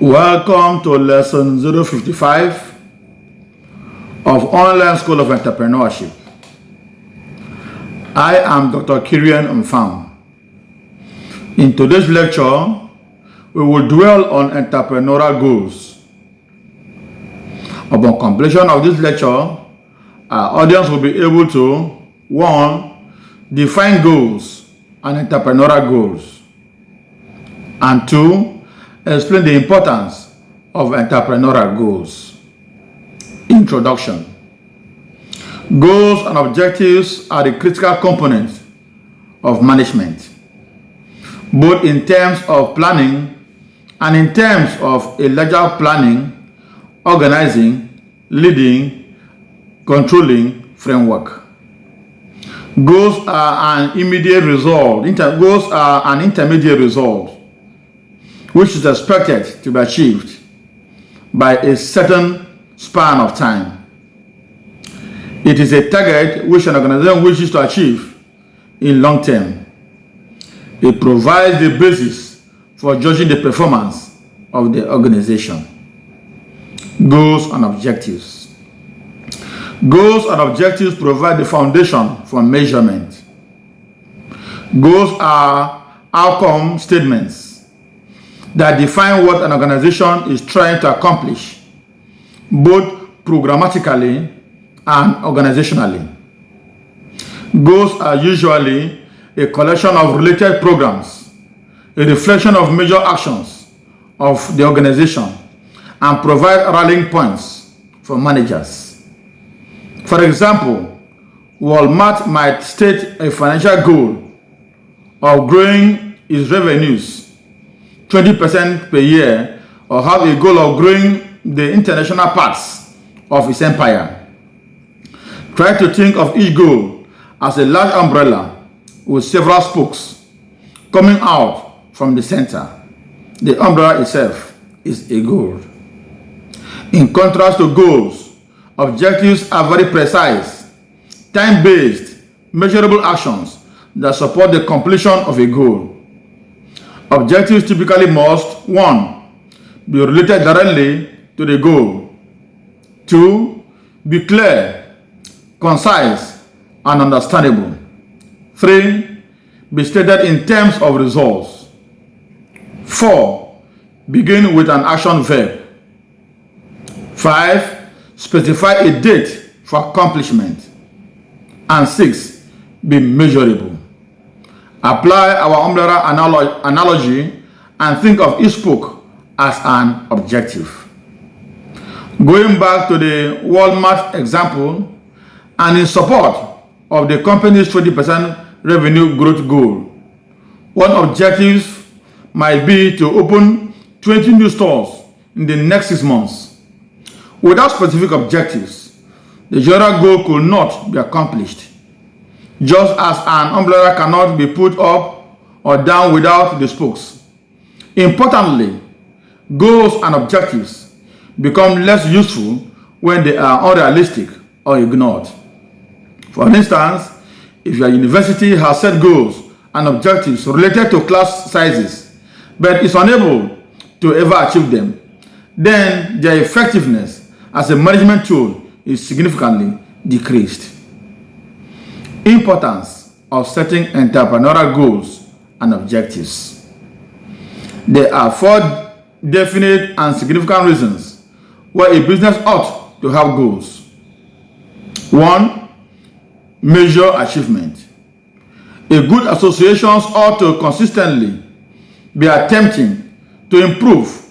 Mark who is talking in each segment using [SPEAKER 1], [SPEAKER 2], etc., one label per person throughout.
[SPEAKER 1] Welcome to lesson 055 of Online School of Entrepreneurship. I am Dr. Kirian Mfam. In today's lecture, we will dwell on entrepreneurial goals. Upon completion of this lecture, our audience will be able to 1. Define goals and entrepreneurial goals, and 2. Explain the importance of entrepreneurial goals. Introduction. Goals and objectives are the critical components of management, both in terms of planning and in terms of a larger planning, organizing, leading, controlling framework. Goals are an immediate result. Goals are an intermediate result which is expected to be achieved by a certain span of time. It is a target which an organization wishes to achieve in long term. It provides the basis for judging the performance of the organization. Goals and objectives. Goals and objectives provide the foundation for measurement. Goals are outcome statements that define what an organization is trying to accomplish, both programmatically and organizationally. Goals are usually a collection of related programs, a reflection of major actions of the organization, and provide rallying points for managers. For example, Walmart might state a financial goal of growing its revenues 20% per year, or have a goal of growing the international parts of its empire. Try to think of each goal as a large umbrella with several spokes coming out from the center. The umbrella itself is a goal. In contrast to goals, objectives are very precise, time-based, measurable actions that support the completion of a goal. Objectives typically must 1. Be related directly to the goal. 2. Be clear, concise, and understandable. 3. Be stated in terms of results. 4. Begin with an action verb. 5. Specify a date for accomplishment. And 6. Be measurable. Apply our umbrella analogy and think of each spoke as an objective. Going back to the Walmart example, and in support of the company's 20% revenue growth goal, one objective might be to open 20 new stores in the next 6 months. Without specific objectives, the general goal could not be accomplished, just as an umbrella cannot be put up or down without the spokes. Importantly, goals and objectives become less useful when they are unrealistic or ignored. For instance, if your university has set goals and objectives related to class sizes, but is unable to ever achieve them, then their effectiveness as a management tool is significantly decreased. Importance of setting entrepreneurial goals and objectives. There are 4 definite and significant reasons why a business ought to have goals. 1. Measure achievement. A good association ought to consistently be attempting to improve,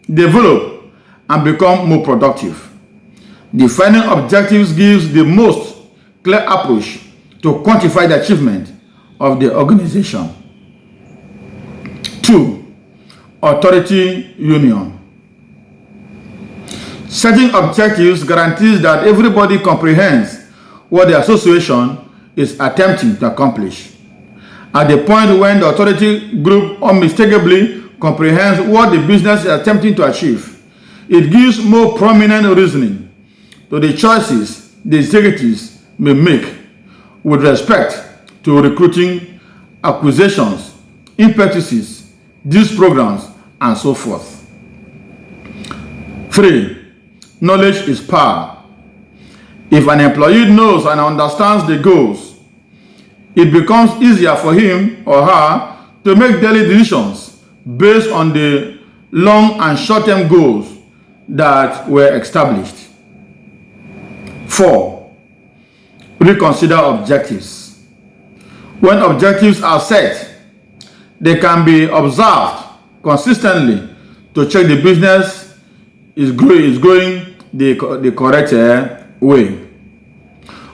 [SPEAKER 1] develop, and become more productive. Defining objectives gives the most clear approach to quantify the achievement of the organization. 2. Authority union. Setting objectives guarantees that everybody comprehends what the association is attempting to accomplish. At the point when the authority group unmistakably comprehends what the business is attempting to achieve, it gives more prominent reasoning to the choices the executives may make with respect to recruiting, acquisitions, impetuses, these programs, and so forth. 3. Knowledge is power. If an employee knows and understands the goals, it becomes easier for him or her to make daily decisions based on the long and short-term goals that were established. 4. Reconsider objectives. When objectives are set, they can be observed consistently to check the business is going the correct way.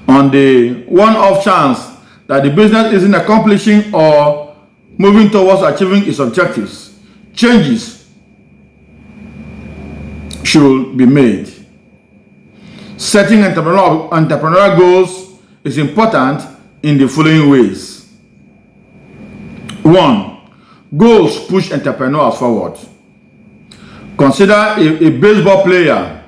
[SPEAKER 1] On the one-off chance that the business isn't accomplishing or moving towards achieving its objectives, changes should be made. Setting entrepreneurial goals is important in the following ways. 1. Goals push entrepreneurs forward. Consider a baseball player.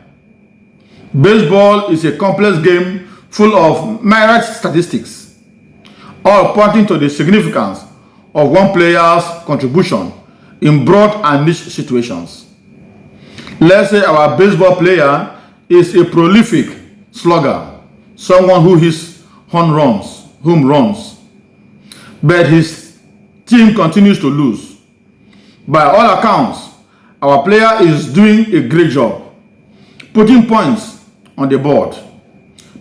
[SPEAKER 1] Baseball is a complex game full of myriad statistics, all pointing to the significance of one player's contribution in broad and niche situations. Let's say our baseball player is a prolific slugger, someone who hits home runs, but his team continues to lose. By all accounts, our player is doing a great job, putting points on the board.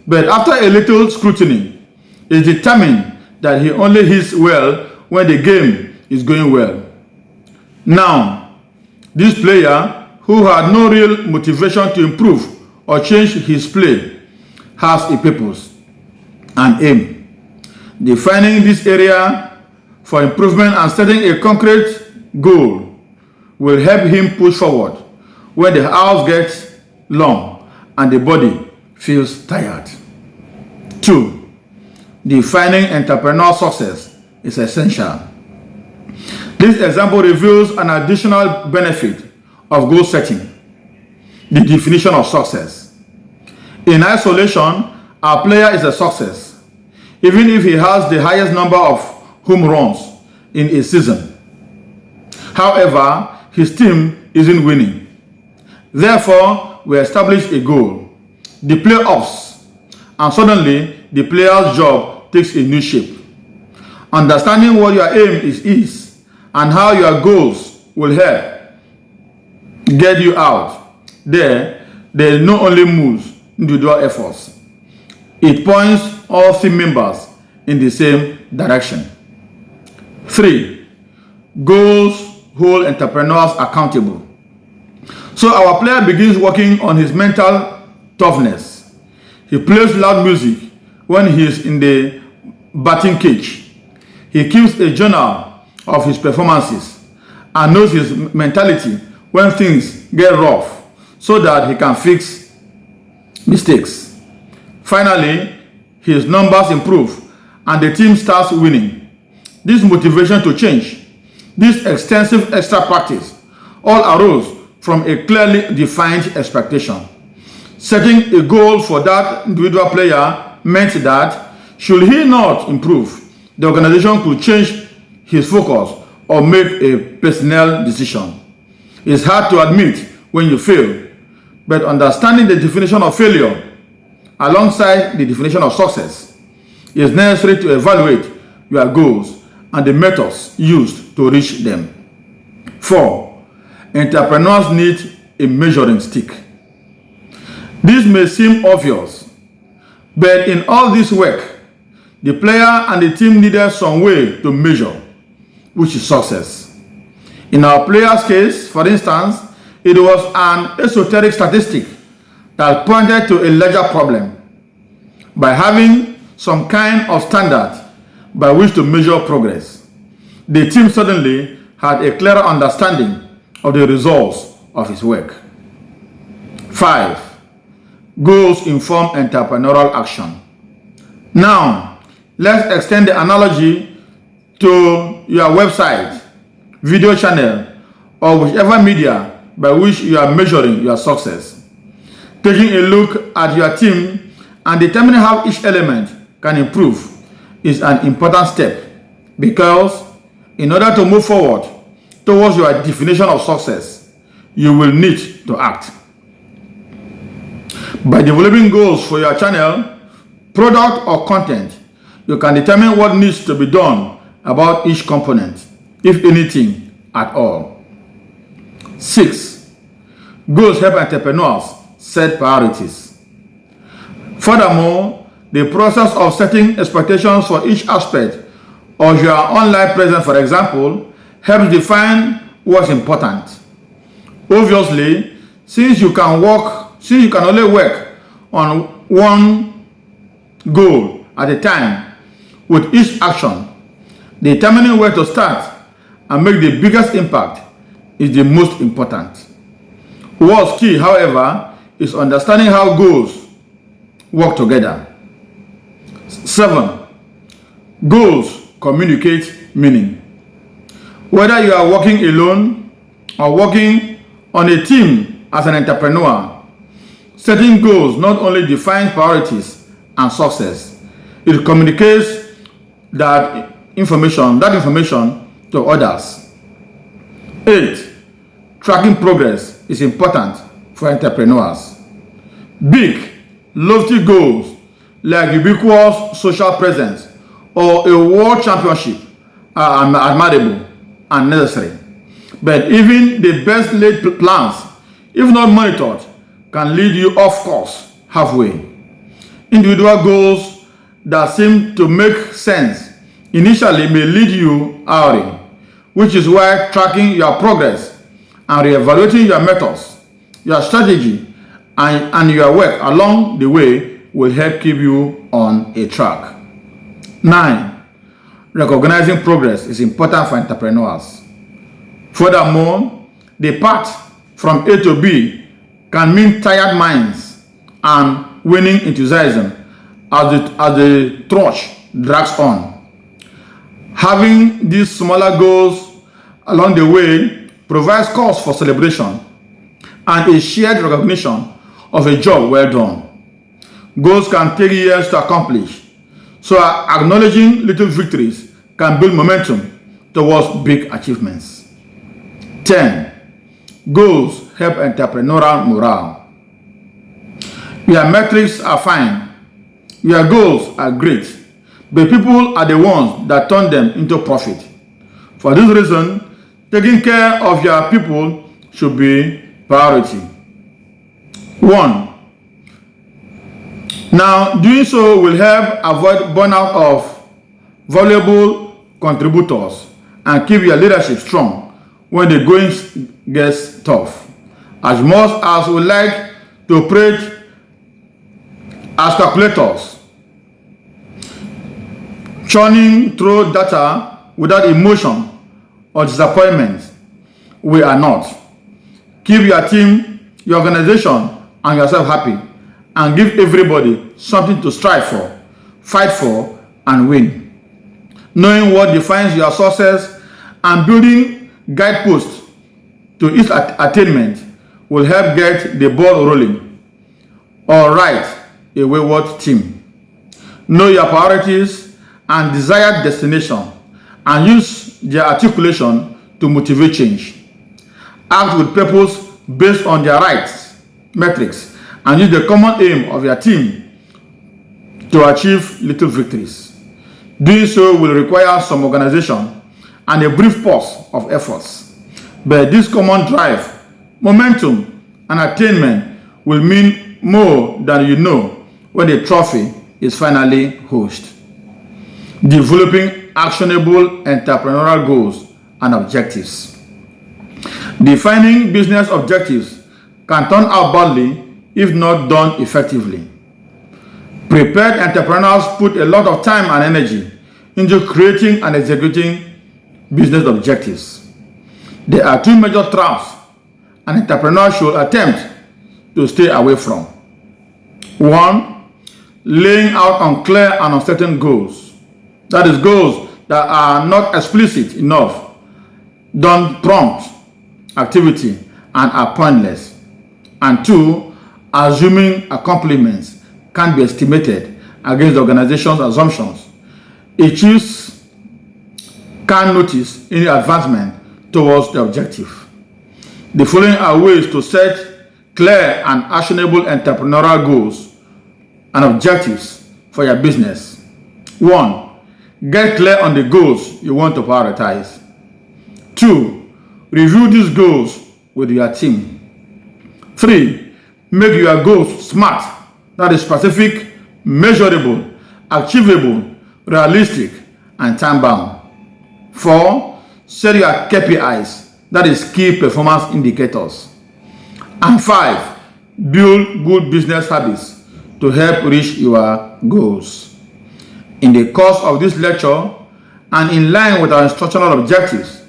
[SPEAKER 1] But after a little scrutiny, it is determined that he only hits well when the game is going well. Now, this player, who had no real motivation to improve or change his play, has a purpose, an aim. Defining this area for improvement and setting a concrete goal will help him push forward when the hours gets long and the body feels tired. 2. Defining entrepreneurial success is essential. This example reveals an additional benefit of goal setting: the definition of success. In isolation, our player is a success, even if he has the highest number of home runs in a season. However, his team isn't winning. Therefore, we establish a goal, the playoffs, and suddenly the player's job takes a new shape. Understanding what your aim is and how your goals will help get you out there not only moves individual efforts, it points all team members in the same direction. 3. Goals hold entrepreneurs accountable. So our player begins working on his mental toughness. He plays loud music when he is in the batting cage. He keeps a journal of his performances and knows his mentality when things get rough so that he can fix mistakes. Finally, his numbers improve and the team starts winning. This motivation to change, this extensive extra practice, all arose from a clearly defined expectation. Setting a goal for that individual player meant that, should he not improve, the organization could change his focus or make a personnel decision. It's hard to admit when you fail, but understanding the definition of failure alongside the definition of success is necessary to evaluate your goals and the methods used to reach them. 4. Entrepreneurs need a measuring stick. This may seem obvious, but in all this work, the player and the team needed some way to measure, which is success. In our player's case, for instance, it was an esoteric statistic that pointed to a larger problem. By having some kind of standard by which to measure progress, the team suddenly had a clearer understanding of the results of his work. 5. Goals inform entrepreneurial action. Now, let's extend the analogy to your website, video channel, or whichever media by which you are measuring your success. Taking a look at your team and determining how each element can improve is an important step, because in order to move forward towards your definition of success, you will need to act. By developing goals for your channel, product, or content, you can determine what needs to be done about each component, if anything at all. 6. Goals help entrepreneurs set priorities. Furthermore, the process of setting expectations for each aspect of your online presence, for example, helps define what's important. Obviously, since you can only work on one goal at a time with each action, determining where to start and make the biggest impact is the most important. What's key, however, is understanding how goals work together. 7. Goals communicate meaning. Whether you are working alone or working on a team as an entrepreneur, setting goals not only defines priorities and success, it communicates that information to others. 8. Tracking progress is important for entrepreneurs. Big, lofty goals like ubiquitous social presence or a world championship are admirable and necessary. But even the best laid plans, if not monitored, can lead you off course halfway. Individual goals that seem to make sense initially may lead you awry, which is why tracking your progress and reevaluating your methods, your strategy, and your work along the way will help keep you on a track. 9. Recognizing progress is important for entrepreneurs. Furthermore, the path from A to B can mean tired minds and waning enthusiasm as the torch drags on. Having these smaller goals along the way provides cause for celebration and a shared recognition of a job well done. Goals can take years to accomplish, so acknowledging little victories can build momentum towards big achievements. 10. Goals help entrepreneurial morale. Your metrics are fine, your goals are great, but people are the ones that turn them into profit. For this reason, taking care of your people should be priority. 1. Now, doing so will help avoid burnout of valuable contributors and keep your leadership strong when the going gets tough. As much as we like to operate as calculators, churning through data without emotion or disappointment, we are not. Keep your team, your organization, and yourself happy, and give everybody something to strive for, fight for, and win. Knowing what defines your success and building guideposts to its attainment will help get the ball rolling or write a wayward team. Know your priorities and desired destination and use their articulation to motivate change. Act with purpose based on their rights, metrics, and use the common aim of your team to achieve little victories. Doing so will require some organization and a brief pause of efforts. But this common drive, momentum, and attainment will mean more than you know when the trophy is finally hoisted. Developing actionable entrepreneurial goals and objectives. Defining business objectives can turn out badly if not done effectively. Prepared entrepreneurs put a lot of time and energy into creating and executing business objectives. There are two major traps an entrepreneur should attempt to stay away from. 1. Laying out unclear and uncertain goals. That is, goals that are not explicit enough, don't prompt activity, and are pointless. And 2. Assuming accomplishments can be estimated against the organization's assumptions. A chief can notice any advancement towards the objective. The following are ways to set clear and actionable entrepreneurial goals and objectives for your business. 1. Get clear on the goals you want to prioritize. 2. Review these goals with your team. 3. Make your goals SMART, that is specific, measurable, achievable, realistic, and time-bound. 4. Set your KPIs, that is key performance indicators. And 5. Build good business habits to help reach your goals. In the course of this lecture, and in line with our instructional objectives,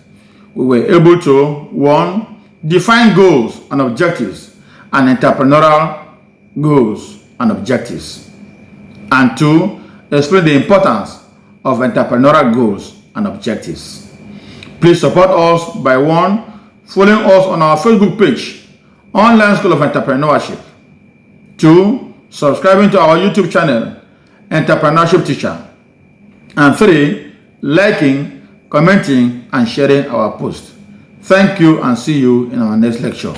[SPEAKER 1] we were able to 1. Define goals and objectives and entrepreneurial goals and objectives. And 2. Explain the importance of entrepreneurial goals and objectives. Please support us by 1. Following us on our Facebook page, Online School of Entrepreneurship. 2. Subscribing to our YouTube channel, Entrepreneurship Teacher. And 3. Liking, commenting, and sharing our post. Thank you and see you in our next lecture.